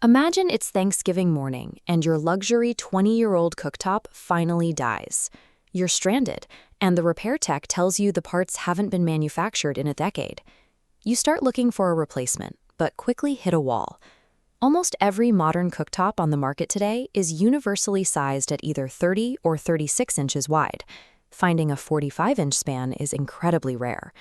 Imagine it's Thanksgiving morning and your luxury 20-year-old cooktop finally dies. You're stranded, and the repair tech tells you the parts haven't been manufactured in a decade. You start looking for a replacement, but quickly hit a wall. Almost every modern cooktop on the market today is universally sized at either 30 or 36 inches wide. Finding a 45-inch span is incredibly rare.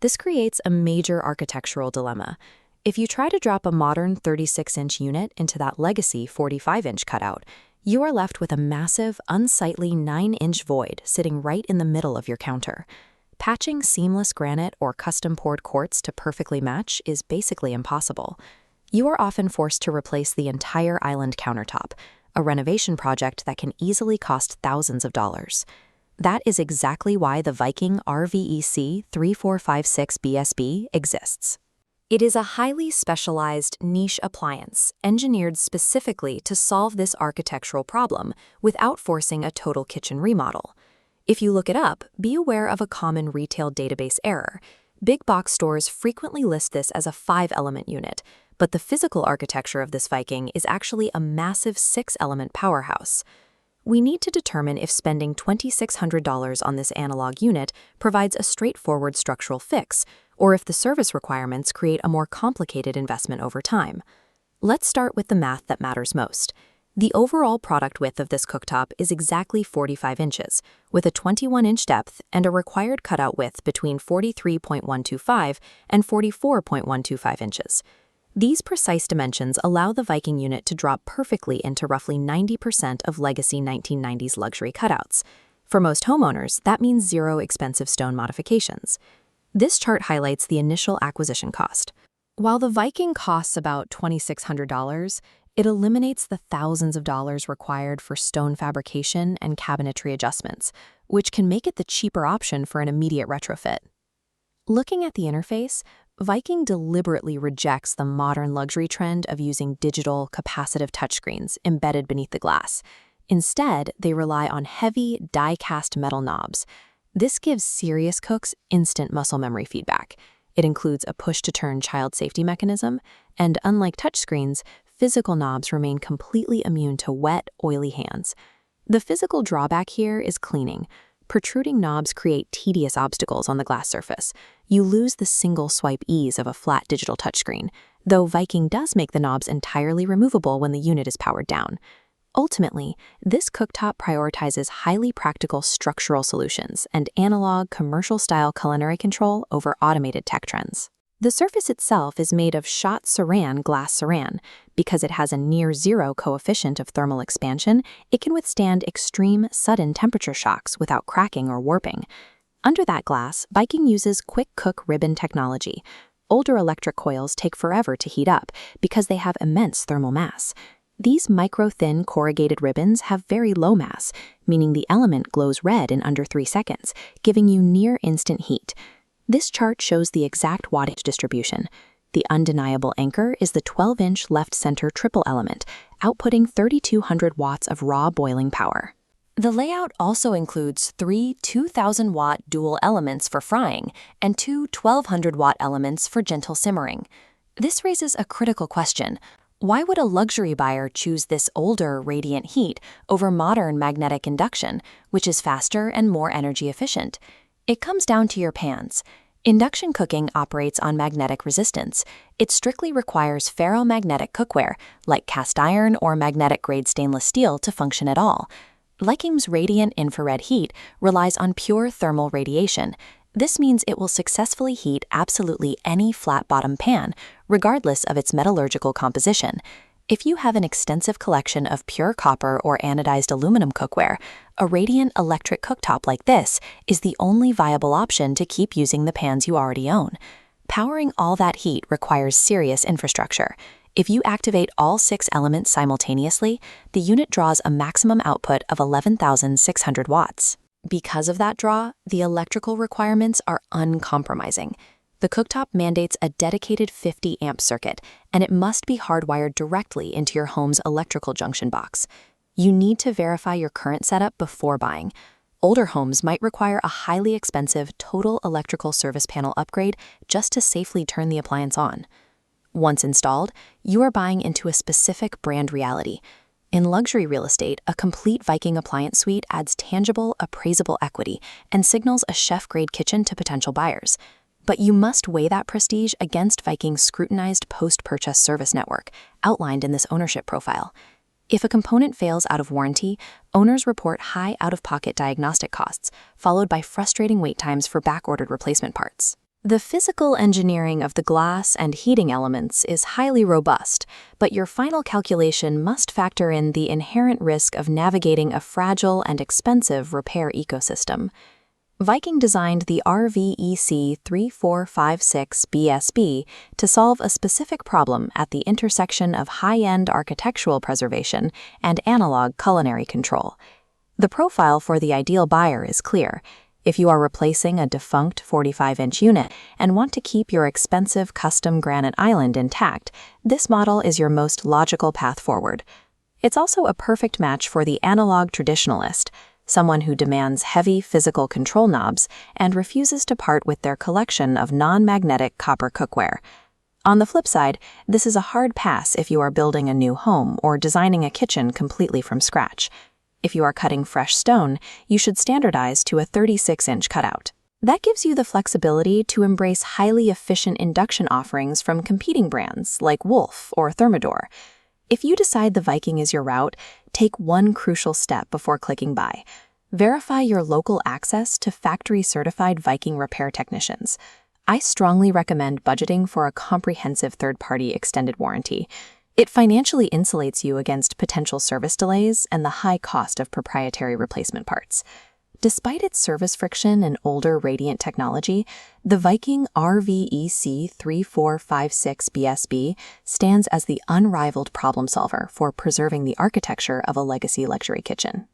This creates a major architectural dilemma. If you try to drop a modern 36-inch unit into that legacy 45-inch cutout, you are left with a massive, unsightly 9-inch void sitting right in the middle of your counter. Patching seamless granite or custom-poured quartz to perfectly match is basically impossible. You are often forced to replace the entire island countertop, a renovation project that can easily cost thousands of dollars. That is exactly why the Viking RVEC3456BSB exists. It is a highly specialized niche appliance engineered specifically to solve this architectural problem without forcing a total kitchen remodel. If you look it up, be aware of a common retail database error. Big box stores frequently list this as a 5-element unit, but the physical architecture of this Viking is actually a massive 6-element powerhouse. We need to determine if spending $2,600 on this analog unit provides a straightforward structural fix, or if the service requirements create a more complicated investment over time. Let's start with the math that matters most. The overall product width of this cooktop is exactly 45 inches, with a 21-inch depth and a required cutout width between 43.125 and 44.125 inches. These precise dimensions allow the Viking unit to drop perfectly into roughly 90% of legacy 1990s luxury cutouts. For most homeowners, that means zero expensive stone modifications. This chart highlights the initial acquisition cost. While the Viking costs about $2,600, it eliminates the thousands of dollars required for stone fabrication and cabinetry adjustments, which can make it the cheaper option for an immediate retrofit. Looking at the interface, Viking deliberately rejects the modern luxury trend of using digital, capacitive touchscreens embedded beneath the glass. Instead, they rely on heavy, die-cast metal knobs. This gives serious cooks instant muscle memory feedback. It includes a push-to-turn child safety mechanism, and unlike touchscreens, physical knobs remain completely immune to wet, oily hands. The physical drawback here is cleaning. Protruding knobs create tedious obstacles on the glass surface. You lose the single swipe ease of a flat digital touchscreen, though Viking does make the knobs entirely removable when the unit is powered down. Ultimately, this cooktop prioritizes highly practical structural solutions and analog, commercial-style culinary control over automated tech trends. The surface itself is made of shot saran glass saran. Because it has a near-zero coefficient of thermal expansion, it can withstand extreme, sudden temperature shocks without cracking or warping. Under that glass, Viking uses QuickCook ribbon technology. Older electric coils take forever to heat up because they have immense thermal mass. These micro-thin corrugated ribbons have very low mass, meaning the element glows red in under 3 seconds, giving you near-instant heat. This chart shows the exact wattage distribution. The undeniable anchor is the 12-inch left-center triple element, outputting 3,200 watts of raw boiling power. The layout also includes 3 2,000-watt dual elements for frying and 2 1,200-watt elements for gentle simmering. This raises a critical question. Why would a luxury buyer choose this older radiant heat over modern magnetic induction, which is faster and more energy efficient? It comes down to your pans. Induction cooking operates on magnetic resistance. It strictly requires ferromagnetic cookware, like cast iron or magnetic-grade stainless steel, to function at all. Viking's radiant infrared heat relies on pure thermal radiation. This means it will successfully heat absolutely any flat-bottom pan, regardless of its metallurgical composition. If you have an extensive collection of pure copper or anodized aluminum cookware, a radiant electric cooktop like this is the only viable option to keep using the pans you already own. Powering all that heat requires serious infrastructure. If you activate all 6 elements simultaneously, the unit draws a maximum output of 11,600 watts. Because of that draw, the electrical requirements are uncompromising. The cooktop mandates a dedicated 50-amp circuit, and it must be hardwired directly into your home's electrical junction box. You need to verify your current setup before buying. Older homes might require a highly expensive total electrical service panel upgrade just to safely turn the appliance on. Once installed, you are buying into a specific brand reality. In luxury real estate, a complete Viking appliance suite adds tangible, appraisable equity and signals a chef-grade kitchen to potential buyers. But you must weigh that prestige against Viking's scrutinized post-purchase service network, outlined in this ownership profile. If a component fails out of warranty, owners report high out-of-pocket diagnostic costs, followed by frustrating wait times for back-ordered replacement parts. The physical engineering of the glass and heating elements is highly robust, but your final calculation must factor in the inherent risk of navigating a fragile and expensive repair ecosystem. Viking designed the RVEC3456BSB to solve a specific problem at the intersection of high-end architectural preservation and analog culinary control. The profile for the ideal buyer is clear. If you are replacing a defunct 45-inch unit and want to keep your expensive custom granite island intact, this model is your most logical path forward. It's also a perfect match for the analog traditionalist, someone who demands heavy physical control knobs and refuses to part with their collection of non-magnetic copper cookware. On the flip side, this is a hard pass if you are building a new home or designing a kitchen completely from scratch. If you are cutting fresh stone, you should standardize to a 36-inch cutout. That gives you the flexibility to embrace highly efficient induction offerings from competing brands like Wolf or Thermador. If you decide the Viking is your route, take one crucial step before clicking buy. Verify your local access to factory-certified Viking repair technicians. I strongly recommend budgeting for a comprehensive third-party extended warranty. It financially insulates you against potential service delays and the high cost of proprietary replacement parts. Despite its service friction and older radiant technology, the Viking RVEC3456BSB stands as the unrivaled problem solver for preserving the architecture of a legacy luxury kitchen.